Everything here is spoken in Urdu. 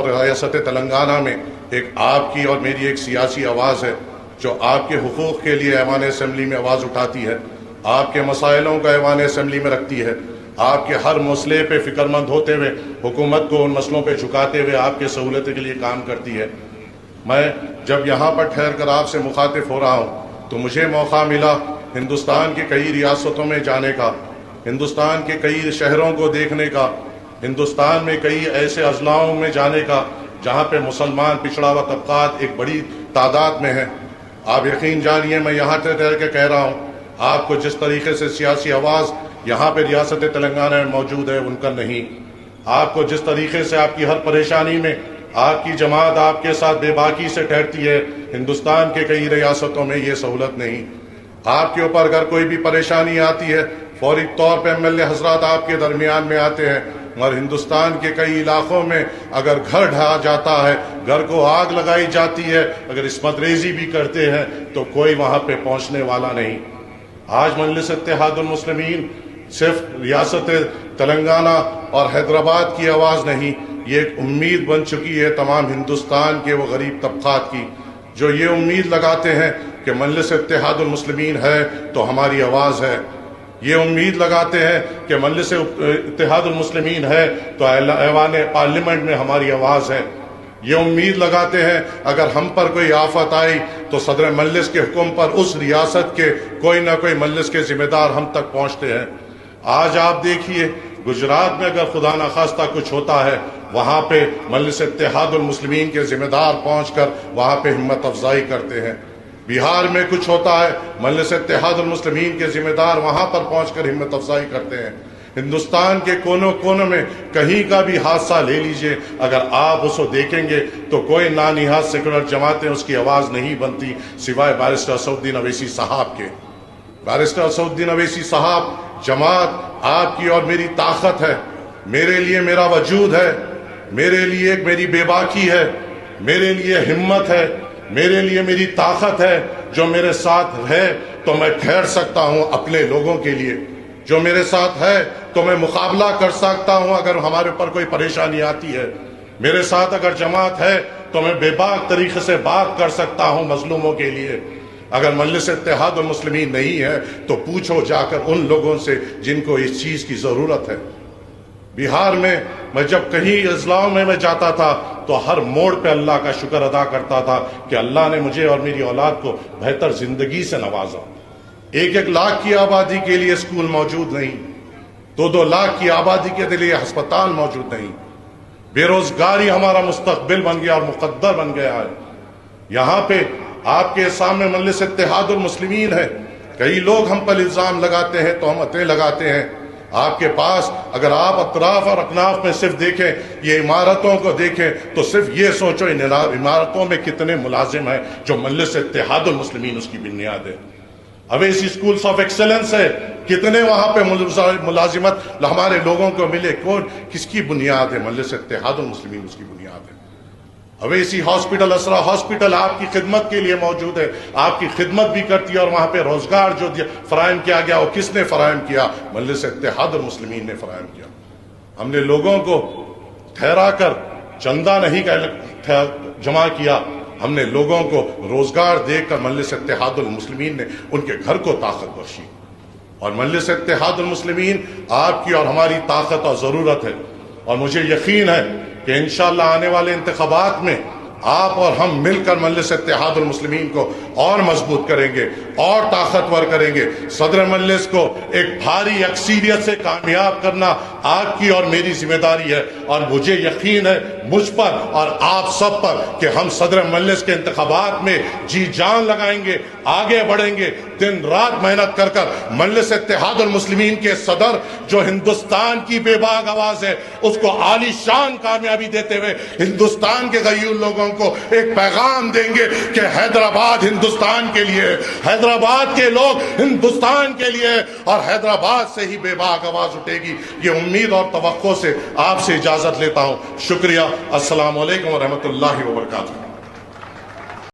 ریاست تلنگانہ میں ایک آپ کی اور میری ایک سیاسی آواز ہے جو آپ کے حقوق کے لیے ایوان اسمبلی میں آواز اٹھاتی ہے، آپ کے مسائلوں کا ایوان اسمبلی میں رکھتی ہے، آپ کے ہر مسئلے پہ فکر مند ہوتے ہوئے حکومت کو ان مسئلوں پہ جھکاتے ہوئے آپ کے سہولت کے لیے کام کرتی ہے۔ میں جب یہاں پر ٹھہر کر آپ سے مخاطب ہو رہا ہوں تو مجھے موقع ملا ہندوستان کی کئی ریاستوں میں جانے کا، ہندوستان کے کئی شہروں کو دیکھنے کا، ہندوستان میں کئی ایسے اضلاعوں میں جانے کا جہاں پہ مسلمان پچھڑا ہوا طبقات ایک بڑی تعداد میں ہیں۔ آپ یقین جانیے میں یہاں ٹھہر کے کہہ رہا ہوں، آپ کو جس طریقے سے سیاسی آواز یہاں پہ ریاست تلنگانہ میں موجود ہے ان کا نہیں، آپ کو جس طریقے سے آپ کی ہر پریشانی میں آپ کی جماعت آپ کے ساتھ بے باکی سے ٹھہرتی ہے، ہندوستان کے کئی ریاستوں میں یہ سہولت نہیں۔ آپ کے اوپر اگر کوئی بھی پریشانی آتی ہے فوری طور پہ ایم ایل اے حضرات آپ کے درمیان میں آتے ہیں، اور ہندوستان کے کئی علاقوں میں اگر گھر ڈھا جاتا ہے، گھر کو آگ لگائی جاتی ہے، اگر عصمت ریزی بھی کرتے ہیں تو کوئی وہاں پہ پہنچنے والا نہیں۔ آج مجلس اتحاد المسلمین صرف ریاست تلنگانہ اور حیدرآباد کی آواز نہیں، یہ ایک امید بن چکی ہے تمام ہندوستان کے وہ غریب طبقات کی جو یہ امید لگاتے ہیں کہ مجلس اتحاد المسلمین ہے تو ہماری آواز ہے، یہ امید لگاتے ہیں کہ مجلس اتحاد المسلمین ہے تو ایوان پارلیمنٹ میں ہماری آواز ہے، یہ امید لگاتے ہیں اگر ہم پر کوئی آفت آئی تو صدر مجلس کے حکم پر اس ریاست کے کوئی نہ کوئی مجلس کے ذمہ دار ہم تک پہنچتے ہیں۔ آج آپ دیکھیے گجرات میں اگر خدا نخواستہ کچھ ہوتا ہے وہاں پہ مجلس اتحاد المسلمین کے ذمہ دار پہنچ کر وہاں پہ ہمت افزائی کرتے ہیں، بہار میں کچھ ہوتا ہے مجلس اتحاد المسلمین کے ذمہ دار وہاں پر پہنچ کر ہمت افزائی کرتے ہیں۔ ہندوستان کے کونوں کونوں میں کہیں کا بھی حادثہ لے لیجئے، اگر آپ اس کو دیکھیں گے تو کوئی نانہاد سیکولر جماعتیں اس کی آواز نہیں بنتی سوائے بارسٹر اسد الدین اویسی صاحب کے۔ بارسٹر اسد الدین اویسی صاحب، جماعت آپ کی اور میری طاقت ہے، میرے لیے میرا وجود ہے، میرے لیے میری بے باکی ہے، میرے لیے ہمت ہے، میرے لیے میری طاقت ہے۔ جو میرے ساتھ ہے تو میں ٹھہر سکتا ہوں اپنے لوگوں کے لیے، جو میرے ساتھ ہے تو میں مقابلہ کر سکتا ہوں اگر ہمارے اوپر کوئی پریشانی آتی ہے، میرے ساتھ اگر جماعت ہے تو میں بے باک طریقے سے بات کر سکتا ہوں مظلوموں کے لیے۔ اگر مجلس اتحاد المسلمین نہیں ہے تو پوچھو جا کر ان لوگوں سے جن کو اس چیز کی ضرورت ہے۔ بہار میں جب کہیں اضلاعوں میں جاتا تھا تو ہر موڑ پہ اللہ کا شکر ادا کرتا تھا کہ اللہ نے مجھے اور میری اولاد کو بہتر زندگی سے نوازا۔ 1 لاکھ کی آبادی کے لیے اسکول موجود نہیں، 2 لاکھ کی آبادی کے لیے ہسپتال موجود نہیں، بے روزگاری ہمارا مستقبل بن گیا اور مقدر بن گیا ہے۔ یہاں پہ آپ کے سامنے مجلس اتحاد المسلمین ہے، کئی لوگ ہم پر الزام لگاتے ہیں، تہمتیں لگاتے ہیں۔ آپ کے پاس اگر آپ اطراف اور اکناف میں صرف دیکھیں، یہ عمارتوں کو دیکھیں تو صرف یہ سوچو ان عمارتوں میں کتنے ملازم ہیں جو مجلس اتحاد المسلمین اس کی بنیاد ہے۔ اویسی اسکولز آف ایکسلنس ہے، کتنے وہاں پہ ملازمت ہمارے لوگوں کو ملے، کون کس کی بنیاد ہے؟ مجلس اتحاد المسلمین اس کی بنیاد ہے۔ اویسی ہاسپٹل، اسرا ہاسپٹل آپ کی خدمت کے لیے موجود ہے، آپ کی خدمت بھی کرتی ہے، اور وہاں پہ روزگار جو فراہم کیا گیا وہ کس نے فراہم کیا؟ مجلس اتحاد المسلمین نے فراہم کیا۔ ہم نے لوگوں کو ٹھہرا کر چندہ نہیں جمع کیا، ہم نے لوگوں کو روزگار دے کر مجلس اتحاد المسلمین نے ان کے گھر کو طاقت بخشی، اور مجلس اتحاد المسلمین آپ کی اور ہماری طاقت اور ضرورت ہے۔ اور مجھے یقین ہے کہ انشاءاللہ آنے والے انتخابات میں آپ اور ہم مل کر مجلس اتحاد المسلمین کو اور مضبوط کریں گے اور طاقتور کریں گے۔ صدر مجلس کو ایک بھاری اکثریت سے کامیاب کرنا آپ کی اور میری ذمہ داری ہے، اور مجھے یقین ہے مجھ پر اور آپ سب پر کہ ہم صدر مجلس کے انتخابات میں جی جان لگائیں گے، آگے بڑھیں گے، دن رات محنت کر کر مجلس اتحاد المسلمین کے صدر جو ہندوستان کی بے باک آواز ہے اس کو عالی شان کامیابی دیتے ہوئے ہندوستان کے غیور لوگوں کو ایک پیغام دیں گے کہ حیدرآباد ہندوستان کے لیے، حیدرآباد کے لوگ ہندوستان کے لیے، اور حیدرآباد سے ہی بے باک آواز اٹھے گی۔ یہ امید اور توقع سے آپ سے اجازت لیتا ہوں۔ شکریہ۔ السلام علیکم ورحمۃ اللہ وبرکاتہ۔